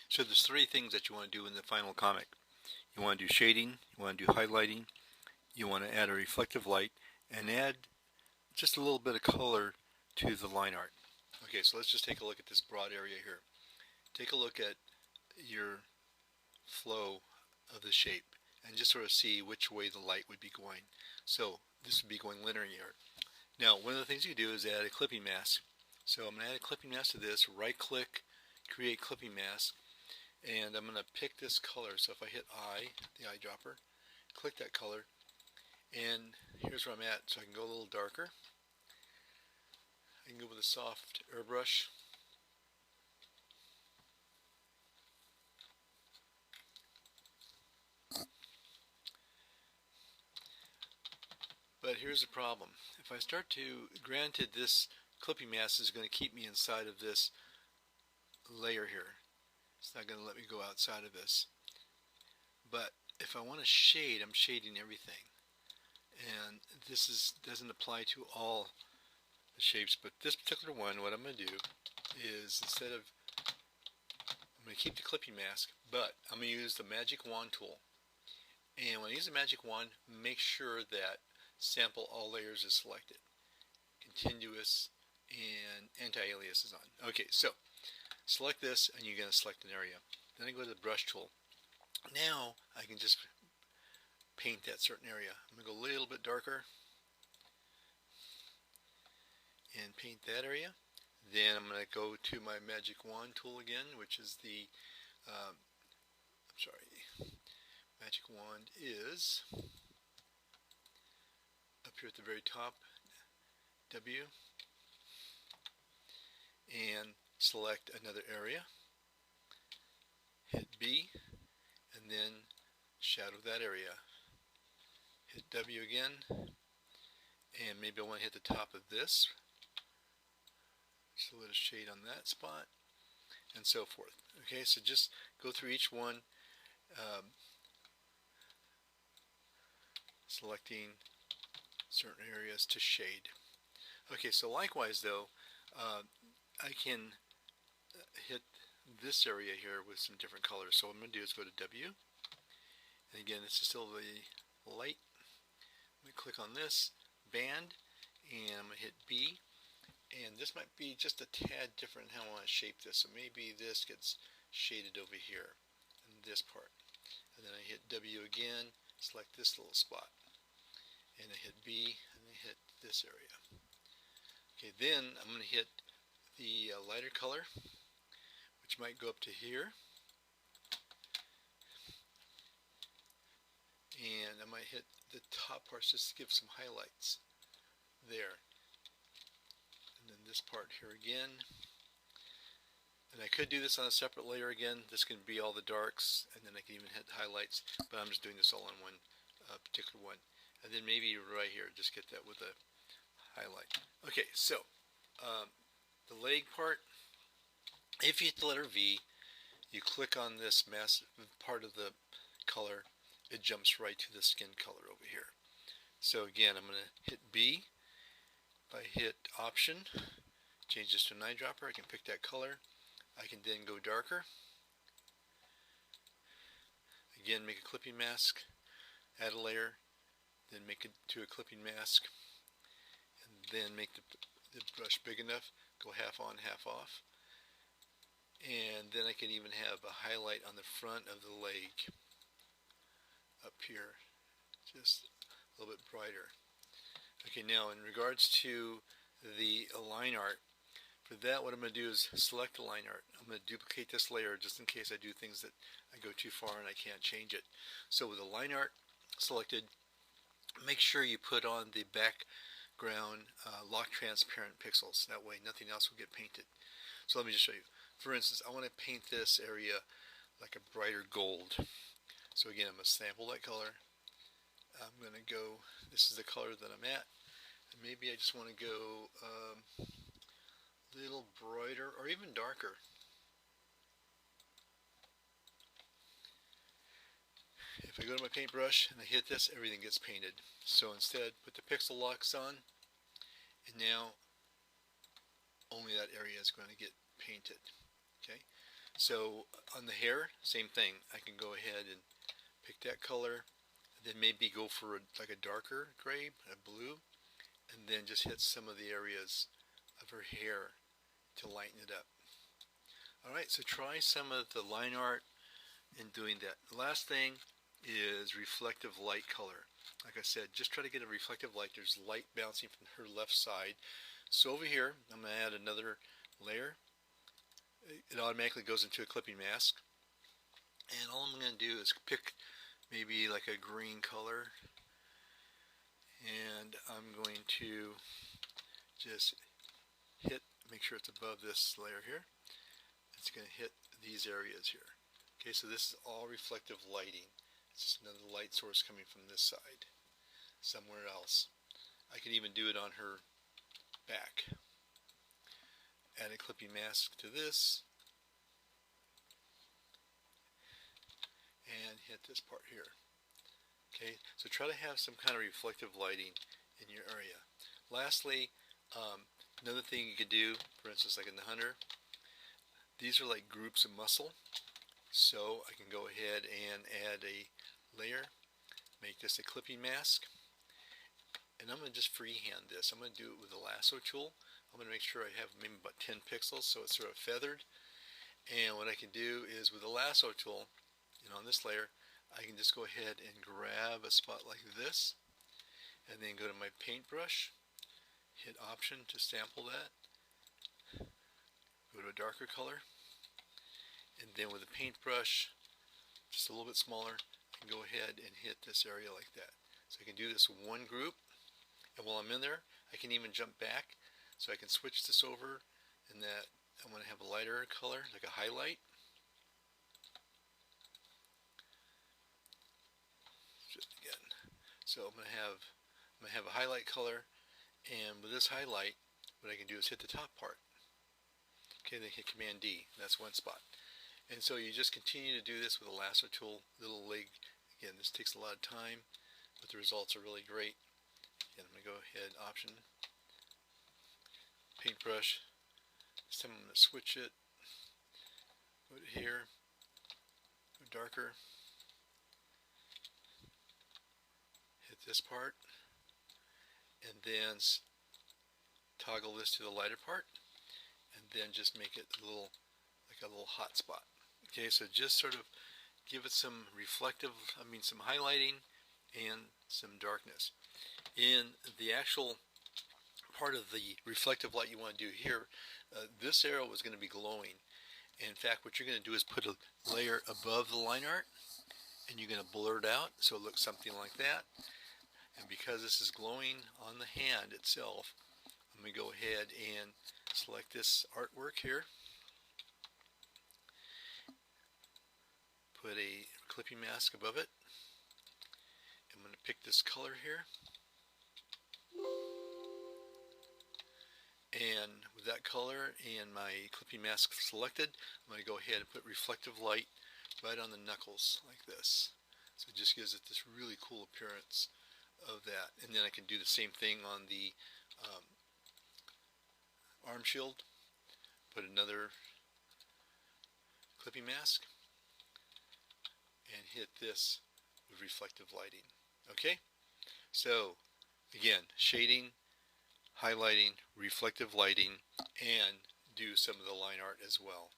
So there's three things that you want to do in the final comic. You want to do shading, you want to do highlighting, you want to add a reflective light, and add just a little bit of color to the line art. Okay, so let's just take a look at this broad area here. Take a look at your flow of the shape and just sort of see which way the light would be going. So this would be going linear. Now, one of the things you do is add a clipping mask. So I'm going to add a clipping mask to this, right click, create clipping mask, and I'm going to pick this color. So if I hit I, the eyedropper, click that color, and here's where I'm at. So I can go a little darker. I can go with a soft airbrush. But here's the problem. If I start to, granted this clipping mask is going to keep me inside of this layer here. It's not going to let me go outside of this. But if I want to shade, I'm shading everything. And this doesn't apply to all the shapes, but this particular one, what I'm going to do is I'm going to keep the clipping mask, but I'm going to use the magic wand tool. And when I use the magic wand, make sure that sample all layers is selected. Continuous and anti-alias is on. Okay, so select this and you're going to select an area. Then I go to the brush tool. Now I can just paint that certain area. I'm going to go a little bit darker and paint that area. Then I'm going to go to my magic wand tool again, which is the magic wand is up here at the very top, W, and select another area, hit B, and then shadow that area. Hit W again, and maybe I want to hit the top of this, just a little shade on that spot, and so forth. Okay, so just go through each one, selecting certain areas to shade. Okay, so likewise though, I can hit this area here with some different colors. So what I'm going to do is go to W, and again this is still the light. I'm going to click on this band, and I'm going to hit B, and this might be just a tad different how I want to shape this. So maybe this gets shaded over here in this part, and then I hit W again, select this little spot, and I hit B, and I hit this area. Okay, then I'm going to hit the lighter color, which might go up to here, and I might hit the top parts just to give some highlights there, and then this part here again. And I could do this on a separate layer again. This can be all the darks, and then I can even hit the highlights, but I'm just doing this all on one particular one. And then maybe right here, just get that with a highlight. Okay, so the leg part, if you hit the letter V, you click on this massive part of the color, it jumps right to the skin color over here. So again, I'm going to hit B. If I hit Option, change this to an eyedropper, I can pick that color. I can then go darker. Again, make a clipping mask, add a layer, then make it to a clipping mask, and then make the brush big enough, go half on, half off. And then I can even have a highlight on the front of the leg up here, just a little bit brighter. Okay, now in regards to the line art, for that what I'm going to do is select the line art. I'm going to duplicate this layer just in case I do things that I go too far and I can't change it. So with the line art selected, make sure you put on the background lock transparent pixels. That way nothing else will get painted. So let me just show you. For instance, I want to paint this area like a brighter gold. So again, I'm going to sample that color. I'm going to go, this is the color that I'm at. And maybe I just want to go a little brighter or even darker. If I go to my paintbrush and I hit this, everything gets painted. So instead, put the pixel locks on, and now only that area is going to get painted. Okay, So on the hair, same thing. I can go ahead and pick that color, then maybe go for like a darker gray, a blue, and then just hit some of the areas of her hair to lighten it up. Alright, so try some of the line art in doing that. The last thing is reflective light color. Like I said, just try to get a reflective light. There's light bouncing from her left side. So over here, I'm going to add another layer. It automatically goes into a clipping mask. And all I'm going to do is pick maybe like a green color. And I'm going to just make sure it's above this layer here. It's going to hit these areas here. Okay, so this is all reflective lighting. It's just another light source coming from this side, somewhere else. I can even do it on her back. Add a clipping mask to this, and hit this part here. Okay, so try to have some kind of reflective lighting in your area. Lastly, another thing you could do, for instance, like in the hunter, these are like groups of muscle. So I can go ahead and add a layer, make this a clipping mask, and I'm going to just freehand this. I'm going to do it with the lasso tool. I'm going to make sure I have maybe about 10 pixels so it's sort of feathered. And what I can do is with the lasso tool, on this layer, I can just go ahead and grab a spot like this, and then go to my paintbrush, hit Option to sample that, go to a darker color, and then with a paintbrush, just a little bit smaller, I can go ahead and hit this area like that. So I can do this with one group, and while I'm in there, I can even jump back, so I can switch this over, and that I'm going to have a lighter color, like a highlight. Just again. So I'm going to have a highlight color, and with this highlight, what I can do is hit the top part. Okay, then hit Command D. That's one spot. And so you just continue to do this with a lasso tool, little leg. Again, this takes a lot of time, but the results are really great. Again, I'm going to go ahead, Option, paintbrush. This time I'm going to switch it, go to here, go darker, hit this part, and then toggle this to the lighter part, and then just make it a little, like a little hot spot. Okay, so just sort of give it some some highlighting and some darkness. In the actual part of the reflective light you want to do here, this arrow is going to be glowing. In fact, what you're going to do is put a layer above the line art, and you're going to blur it out so it looks something like that. And because this is glowing on the hand itself, I'm going to go ahead and select this artwork here. Put a clipping mask above it. I'm going to pick this color here, and with that color and my clipping mask selected, I'm going to go ahead and put reflective light right on the knuckles like this. So it just gives it this really cool appearance of that. And then I can do the same thing on the arm shield. Put another clipping mask and hit this with reflective lighting. Okay? So, again, shading, highlighting, reflective lighting, and do some of the line art as well.